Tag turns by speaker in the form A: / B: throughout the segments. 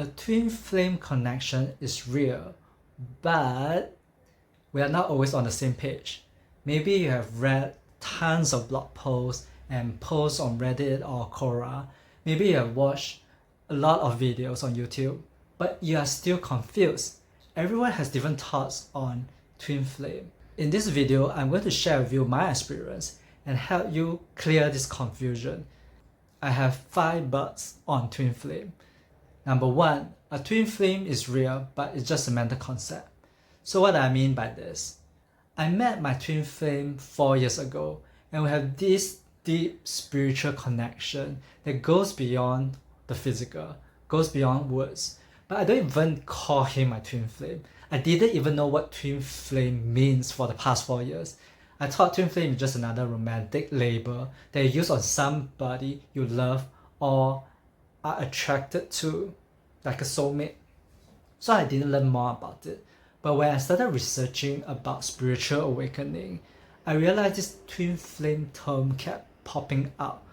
A: A twin flame connection is real, but we are not always on the same page. Maybe you have read tons of blog posts and posts on Reddit or Quora. Maybe you have watched a lot of videos on YouTube, but you are still confused. Everyone has different thoughts on twin flame. In this video, I'm going to share with you my experience and help you clear this confusion. I have 5 buts on twin flame. Number 1, a twin flame is real, but it's just a mental concept. So what do I mean by this? I met my twin flame 4 years ago, and we have this deep spiritual connection that goes beyond the physical, goes beyond words. But I don't even call him my twin flame. I didn't even know what twin flame means for the past 4 years. I thought twin flame is just another romantic label that you use on somebody you love or are attracted to, like a soulmate. So I didn't learn more about it. But when I started researching about spiritual awakening, I realized this twin flame term kept popping up.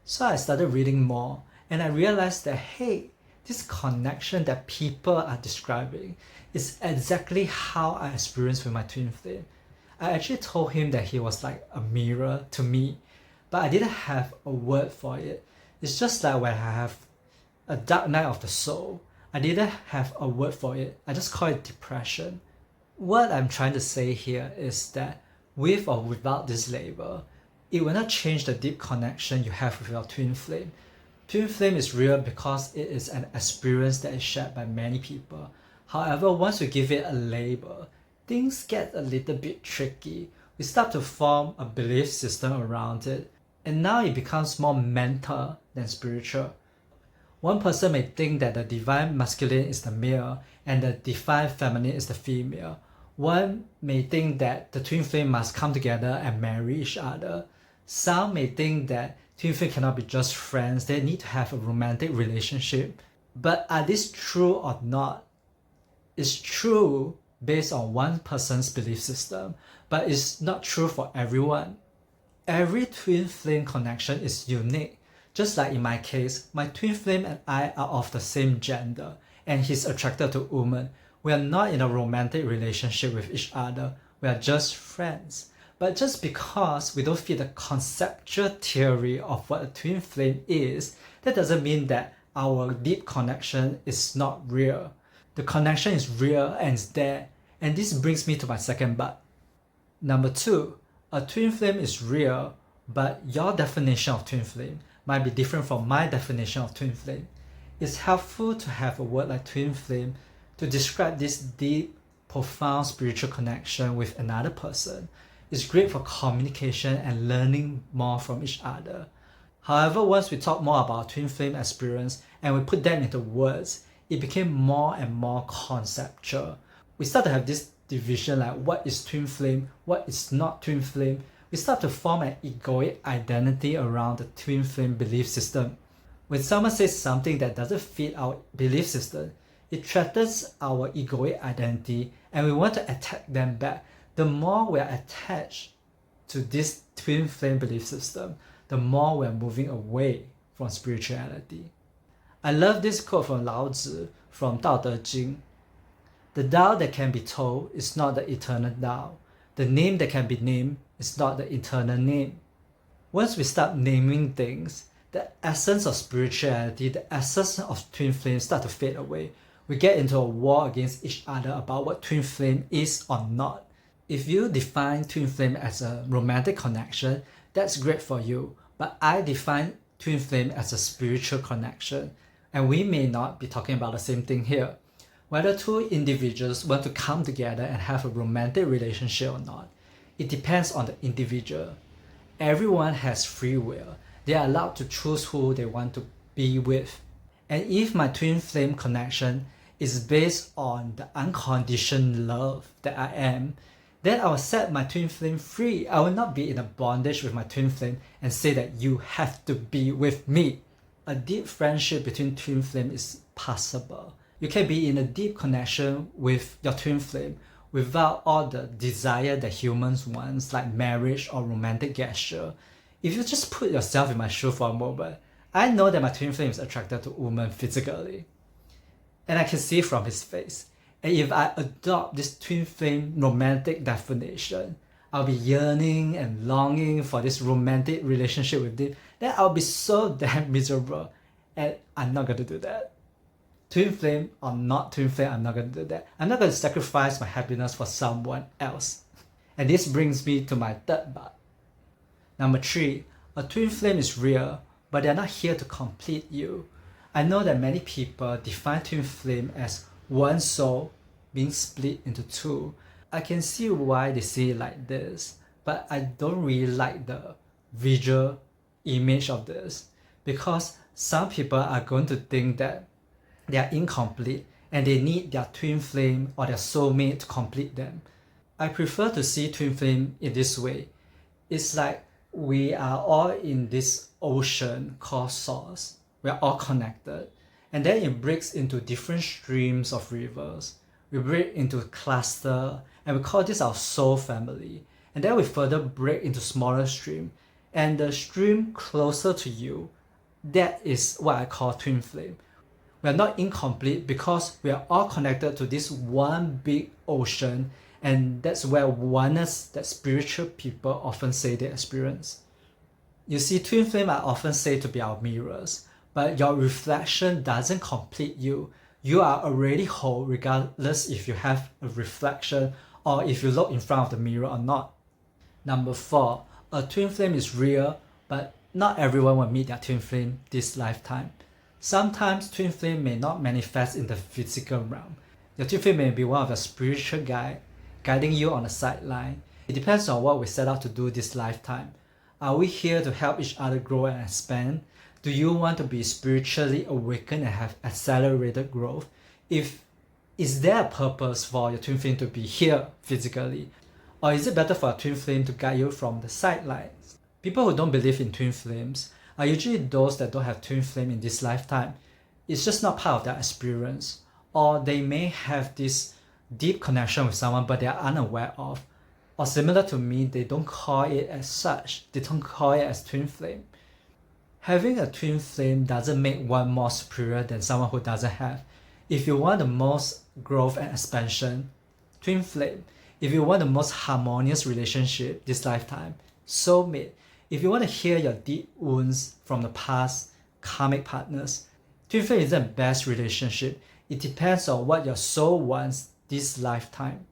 A: So I started reading more, and I realized that hey, this connection that people are describing is exactly how I experienced with my twin flame. I actually told him that he was like a mirror to me, but I didn't have a word for it. It's just like when I have a dark night of the soul, I didn't have a word for it. I just call it depression. What I'm trying to say here is that with or without this label, it will not change the deep connection you have with your twin flame. Twin flame is real because it is an experience that is shared by many people. However, once we give it a label, things get a little bit tricky. We start to form a belief system around it, and now it becomes more mental than spiritual. One person may think that the divine masculine is the male and the divine feminine is the female. One may think that the twin flame must come together and marry each other. Some may think that twin flame cannot be just friends, they need to have a romantic relationship. But are these true or not? It's true based on one person's belief system, but it's not true for everyone. Every twin flame connection is unique. Just like in my case, my twin flame and I are of the same gender, and he's attracted to women. We are not in a romantic relationship with each other, we are just friends. But just because we don't fit the conceptual theory of what a twin flame is, that doesn't mean that our deep connection is not real. The connection is real and it's there, and this brings me to my second but. Number 2, a twin flame is real, but your definition of twin flame might be different from my definition of twin flame. It's helpful to have a word like twin flame to describe this deep, profound spiritual connection with another person. It's great for communication and learning more from each other. However, once we talk more about twin flame experience and we put them into words, it became more and more conceptual. We start to have this division like what is twin flame, what is not twin flame. We start to form an egoic identity around the twin flame belief system. When someone says something that doesn't fit our belief system, it threatens our egoic identity and we want to attack them back. The more we are attached to this twin flame belief system, the more we are moving away from spirituality. I love this quote from Lao Tzu from Dao De Jing. The Tao that can be told is not the eternal Tao. The name that can be named is not the eternal name. Once we start naming things, the essence of spirituality, the essence of twin flame start to fade away. We get into a war against each other about what twin flame is or not. If you define twin flame as a romantic connection, that's great for you. But I define twin flame as a spiritual connection. And we may not be talking about the same thing here. Whether two individuals want to come together and have a romantic relationship or not, it depends on the individual. Everyone has free will. They are allowed to choose who they want to be with. And if my twin flame connection is based on the unconditioned love that I am, then I will set my twin flame free. I will not be in a bondage with my twin flame and say that you have to be with me. A deep friendship between twin flame is possible. You can be in a deep connection with your twin flame without all the desire that humans want, like marriage or romantic gesture. If you just put yourself in my shoe for a moment, I know that my twin flame is attracted to women physically. And I can see from his face. And if I adopt this twin flame romantic definition, I'll be yearning and longing for this romantic relationship with him, then I'll be so damn miserable. And I'm not going to do that. Twin flame or not twin flame, I'm not going to do that. I'm not going to sacrifice my happiness for someone else. And this brings me to my third but. Number 3, a twin flame is real, but they're not here to complete you. I know that many people define twin flame as one soul being split into two. I can see why they see it like this, but I don't really like the visual image of this, because some people are going to think that they are incomplete and they need their twin flame or their soulmate to complete them. I prefer to see twin flame in this way. It's like we are all in this ocean called Source. We are all connected. And then it breaks into different streams of rivers. We break into a cluster, and we call this our soul family. And then we further break into smaller stream. And the stream closer to you, that is what I call twin flame. We are not incomplete because we are all connected to this one big ocean, and that's where oneness that spiritual people often say they experience. You see, twin flame are often said to be our mirrors, but your reflection doesn't complete you. You are already whole regardless if you have a reflection or if you look in front of the mirror or not. Number 4, a twin flame is real, but not everyone will meet their twin flame this lifetime. Sometimes twin flame may not manifest in the physical realm. Your twin flame may be one of your spiritual guide, guiding you on the sideline. It depends on what we set out to do this lifetime. Are we here to help each other grow and expand? Do you want to be spiritually awakened and have accelerated growth? Is there a purpose for your twin flame to be here physically? Or is it better for a twin flame to guide you from the sidelines? People who don't believe in twin flames are usually those that don't have twin flame in this lifetime. It's just not part of their experience. Or they may have this deep connection with someone but they are unaware of. Or similar to me, they don't call it as such. They don't call it as twin flame. Having a twin flame doesn't make one more superior than someone who doesn't have. If you want the most growth and expansion, twin flame. If you want the most harmonious relationship this lifetime, soulmate. If you want to heal your deep wounds from the past, karmic partners, twin flame isn't the best relationship. It depends on what your soul wants this lifetime.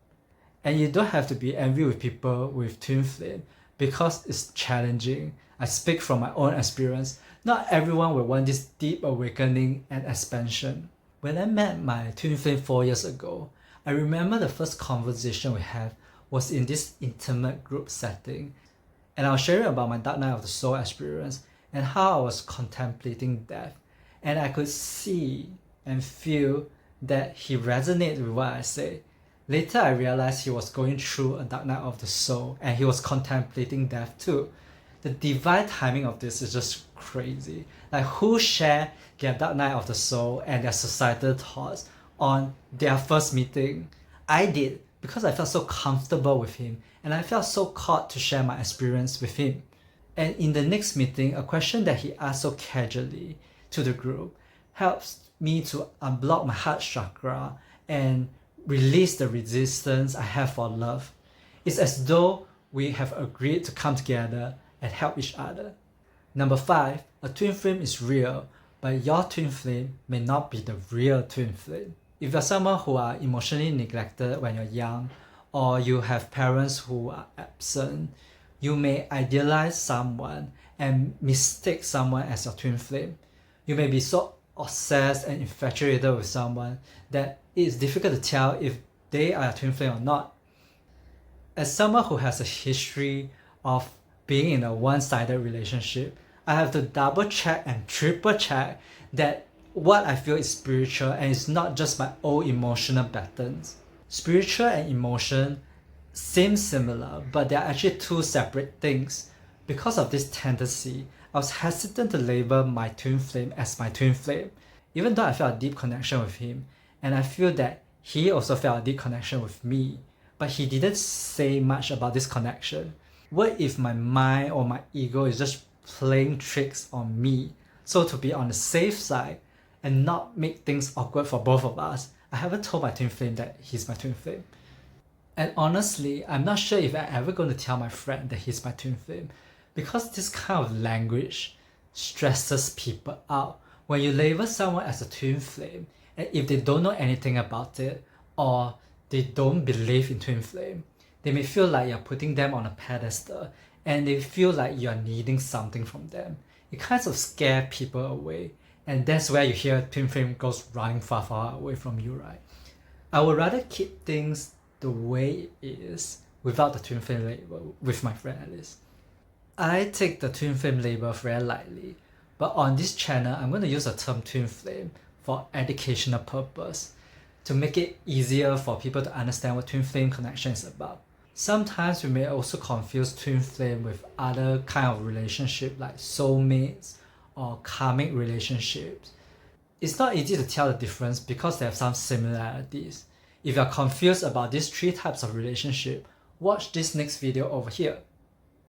A: And you don't have to be angry with people with twin flame because it's challenging. I speak from my own experience. Not everyone will want this deep awakening and expansion. When I met my twin flame 4 years ago, I remember the first conversation we had was in this intimate group setting. And I was sharing about my dark night of the soul experience and how I was contemplating death. And I could see and feel that he resonated with what I say. Later I realized he was going through a dark night of the soul and he was contemplating death too. The divine timing of this is just crazy. Like, who share their dark night of the soul and their societal thoughts on their first meeting? I did, because I felt so comfortable with him and I felt so called to share my experience with him. And in the next meeting, a question that he asked so casually to the group helps me to unblock my heart chakra and release the resistance I have for love. It's as though we have agreed to come together and help each other. Number 5, a twin flame is real, but your twin flame may not be the real twin flame. If you're someone who are emotionally neglected when you're young, or you have parents who are absent, you may idealize someone and mistake someone as your twin flame. You may be so obsessed and infatuated with someone that it is difficult to tell if they are a twin flame or not. As someone who has a history of being in a one-sided relationship, I have to double check and triple check that what I feel is spiritual and it's not just my old emotional patterns. Spiritual and emotion seem similar, but they are actually two separate things. Because of this tendency, I was hesitant to label my twin flame as my twin flame, even though I felt a deep connection with him, and I feel that he also felt a deep connection with me, but he didn't say much about this connection. What if my mind or my ego is just playing tricks on me? So to be on the safe side, and not make things awkward for both of us, I haven't told my twin flame that he's my twin flame. And honestly, I'm not sure if I'm ever going to tell my friend that he's my twin flame, because this kind of language stresses people out. When you label someone as a twin flame, and if they don't know anything about it, or they don't believe in twin flame, they may feel like you're putting them on a pedestal, and they feel like you're needing something from them. It kind of scares people away, and that's where you hear twin flame goes running far away from you, right? I would rather keep things the way it is without the twin flame label, with my friend at least. I take the twin flame label very lightly, but on this channel, I'm going to use the term twin flame for educational purpose, to make it easier for people to understand what twin flame connection is about. Sometimes we may also confuse twin flame with other kind of relationship like soulmates or karmic relationships. It's not easy to tell the difference because they have some similarities. If you're confused about these 3 types of relationship, watch this next video over here.